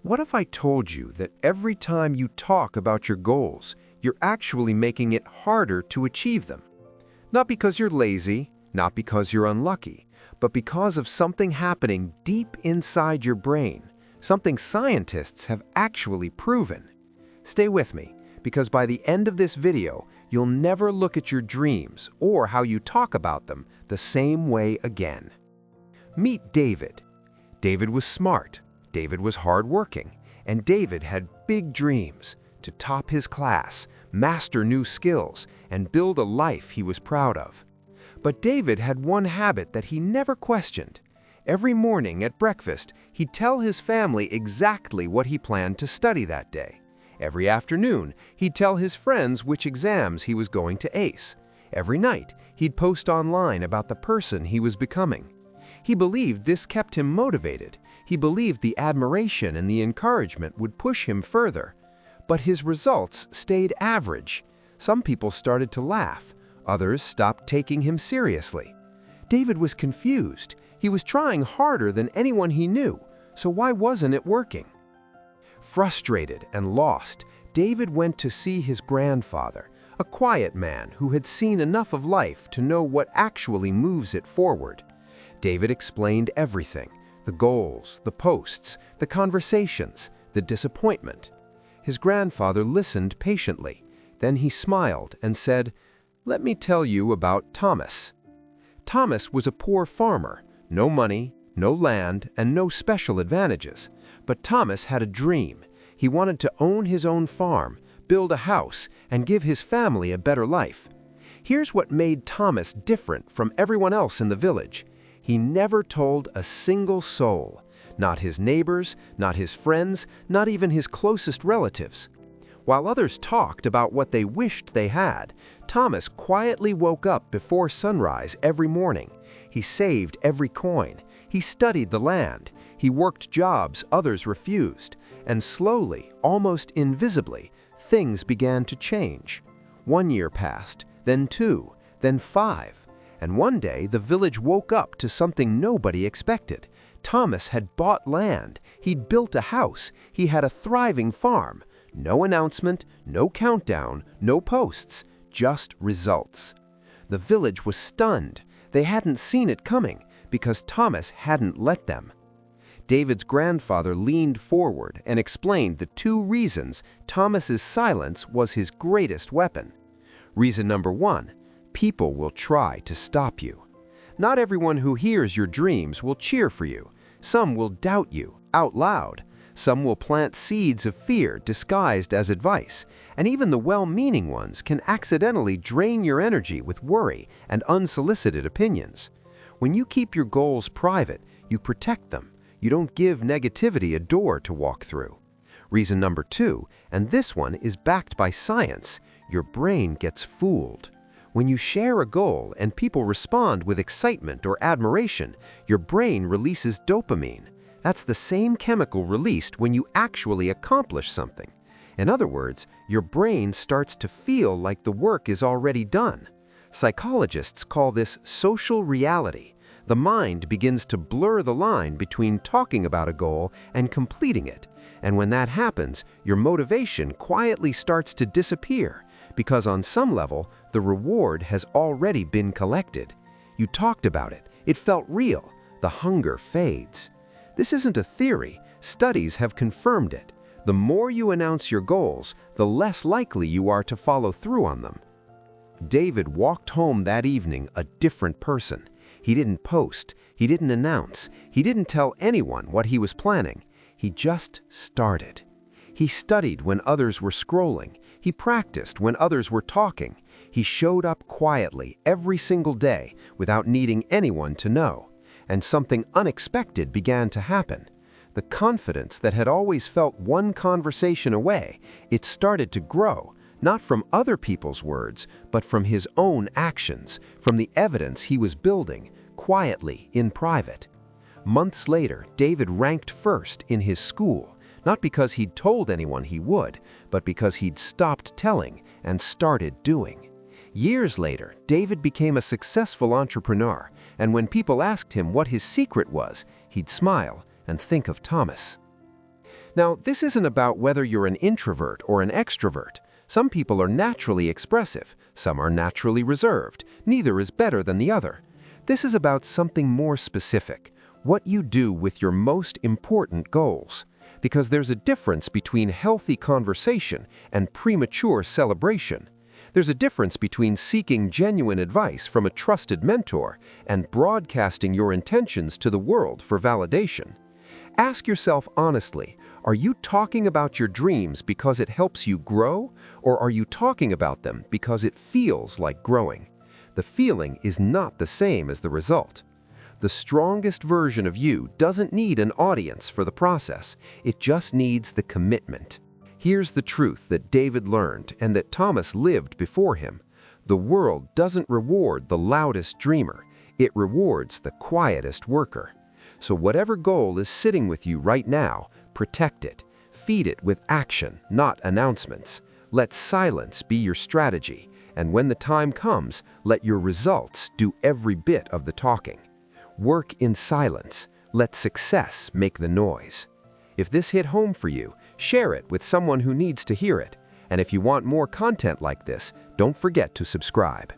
What if I told you that every time you talk about your goals, you're actually making it harder to achieve them? Not because you're lazy, not because you're unlucky, but because of something happening deep inside your brain, something scientists have actually proven. Stay with me, because by the end of this video, you'll never look at your dreams or how you talk about them the same way again. Meet David. David was smart, David was hardworking, and David had big dreams to top his class, master new skills, and build a life he was proud of. But David had one habit that he never questioned. Every morning at breakfast, he'd tell his family exactly what he planned to study that day. Every afternoon, he'd tell his friends which exams he was going to ace. Every night, he'd post online about the person he was becoming. He believed this kept him motivated. He believed the admiration and the encouragement would push him further. But his results stayed average. Some people started to laugh. Others stopped taking him seriously. David was confused. He was trying harder than anyone he knew, so why wasn't it working? Frustrated and lost, David went to see his grandfather, a quiet man who had seen enough of life to know what actually moves it forward. David explained everything: the goals, the posts, the conversations, the disappointment. His grandfather listened patiently. Then he smiled and said, "Let me tell you about Thomas." Thomas was a poor farmer, no money, no land, and no special advantages. But Thomas had a dream. He wanted to own his own farm, build a house, and give his family a better life. Here's what made Thomas different from everyone else in the village. He never told a single soul, not his neighbors, not his friends, not even his closest relatives. While others talked about what they wished they had, Thomas quietly woke up before sunrise every morning. He saved every coin. He studied the land. He worked jobs others refused. And slowly, almost invisibly, things began to change. 1 year passed, then 2, then 5. And one day, the village woke up to something nobody expected. Thomas had bought land. He'd built a house. He had a thriving farm. No announcement, no countdown, no posts, just results. The village was stunned. They hadn't seen it coming because Thomas hadn't let them. David's grandfather leaned forward and explained the 2 reasons Thomas's silence was his greatest weapon. Reason number 1, people will try to stop you. Not everyone who hears your dreams will cheer for you. Some will doubt you out loud. Some will plant seeds of fear disguised as advice, and even the well-meaning ones can accidentally drain your energy with worry and unsolicited opinions. When you keep your goals private, you protect them. You don't give negativity a door to walk through. Reason number 2, and this one is backed by science, your brain gets fooled. When you share a goal and people respond with excitement or admiration, your brain releases dopamine. That's the same chemical released when you actually accomplish something. In other words, your brain starts to feel like the work is already done. Psychologists call this social reality. The mind begins to blur the line between talking about a goal and completing it. And when that happens, your motivation quietly starts to disappear, because on some level, the reward has already been collected. You talked about it. It felt real. The hunger fades. This isn't a theory. Studies have confirmed it. The more you announce your goals, the less likely you are to follow through on them. David walked home that evening a different person. He didn't post. He didn't announce. He didn't tell anyone what he was planning. He just started. He studied when others were scrolling. He practiced when others were talking. He showed up quietly every single day without needing anyone to know. And something unexpected began to happen. The confidence that had always felt one conversation away, it started to grow, not from other people's words, but from his own actions, from the evidence he was building, quietly in private. Months later, David ranked first in his school, not because he'd told anyone he would, but because he'd stopped telling and started doing. Years later, David became a successful entrepreneur, and when people asked him what his secret was, he'd smile and think of Thomas. Now, this isn't about whether you're an introvert or an extrovert. Some people are naturally expressive, some are naturally reserved. Neither is better than the other. This is about something more specific, what you do with your most important goals. Because there's a difference between healthy conversation and premature celebration. There's a difference between seeking genuine advice from a trusted mentor and broadcasting your intentions to the world for validation. Ask yourself honestly, are you talking about your dreams because it helps you grow, or are you talking about them because it feels like growing? The feeling is not the same as the result. The strongest version of you doesn't need an audience for the process, it just needs the commitment. Here's the truth that David learned and that Thomas lived before him. The world doesn't reward the loudest dreamer, it rewards the quietest worker. So whatever goal is sitting with you right now, protect it. Feed it with action, not announcements. Let silence be your strategy, and when the time comes, let your results do every bit of the talking. Work in silence. Let success make the noise. If this hit home for you, share it with someone who needs to hear it. And if you want more content like this, don't forget to subscribe.